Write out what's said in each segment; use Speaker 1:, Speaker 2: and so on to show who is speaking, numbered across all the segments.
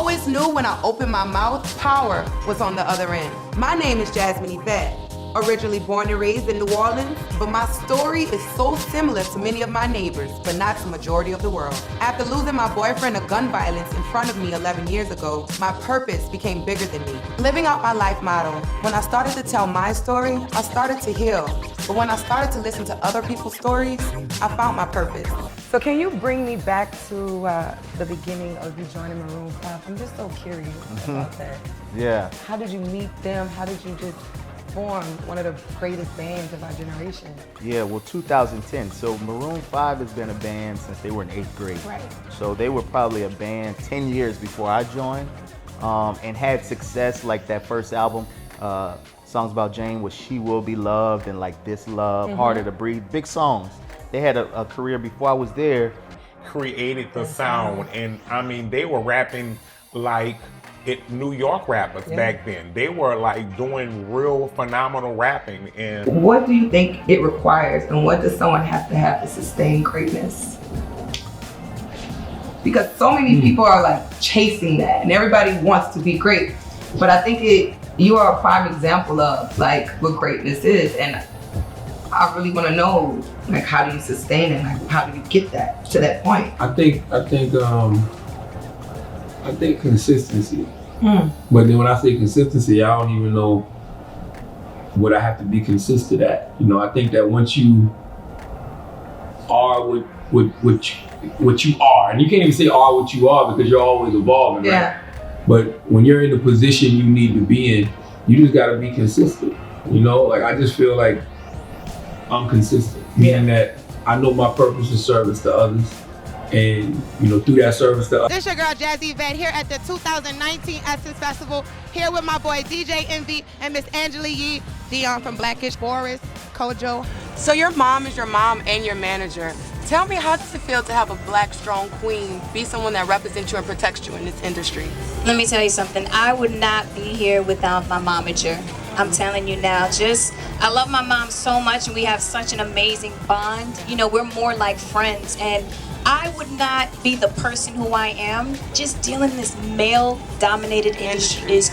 Speaker 1: always knew when I opened my mouth, power was on the other end. My name is Jahze Yvette. Originally born and raised in New Orleans, but my story is so similar to many of my neighbors, but not to the majority of the world. After losing my boyfriend to gun violence in front of me 11 years ago, my purpose became bigger than me. Living out my life motto, when I started to tell my story, I started to heal. But when I started to listen to other people's stories, I found my purpose.
Speaker 2: So can you bring me back to the beginning of you joining Maroon 5? I'm just so curious about that.
Speaker 3: Yeah.
Speaker 2: How did you meet them? How did you just form one of the greatest bands of our generation?
Speaker 3: Yeah, well, 2010. So Maroon 5 has been a band since they were in 8th grade.
Speaker 2: Right.
Speaker 3: So they were probably a band 10 years before I joined, and had success like that first album. Songs about Jane was She Will Be Loved and like This Love, Harder to Breathe, big songs. They had a career before I was there.
Speaker 4: Created the sound, and I mean, they were rapping like New York rappers back then. They were like doing real phenomenal rapping. And
Speaker 1: what do you think it requires, and what does someone have to sustain greatness? Because so many people are like chasing that, and everybody wants to be great. But I think you are a prime example of like what greatness is, and I really want to know, like, how do you sustain it? Like, how do you get that to that point?
Speaker 5: I think consistency. But then when I say consistency, I don't even know what I have to be consistent at. You know, I think that once you are what you are, and you can't even say are what you are because you're always evolving, right? But when you're in the position you need to be in, you just got to be consistent. You know, like I just feel like I'm consistent, meaning that I know my purpose is service to others, and you know, through that service to others.
Speaker 6: This your girl Jahze Yvette here at the 2019 Essence Festival, here with my boy DJ Envy and Miss Angela Yee, Dion from Blackish, Boris, Kojo.
Speaker 2: So your mom is your mom and your manager. Tell me, how does it feel to have a black, strong queen be someone that represents you and protects you in this industry?
Speaker 7: Let me tell you something. I would not be here without my momager. I'm telling you now, I love my mom so much, and we have such an amazing bond. You know, we're more like friends, and I would not be the person who I am. Just dealing in this male-dominated industry is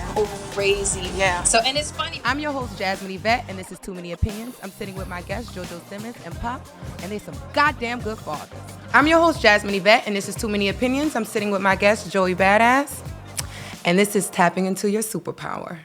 Speaker 7: crazy.
Speaker 2: Yeah.
Speaker 7: So, and it's funny.
Speaker 1: I'm your host, Jahze Yvette, and this is Too Many Opinions. I'm sitting with my guests, JoJo Simmons and Pop, and they're some goddamn good fathers. I'm your host, Jahze Yvette, and this is Too Many Opinions. I'm sitting with my guest, Joey Badass, and this is Tapping Into Your Superpower.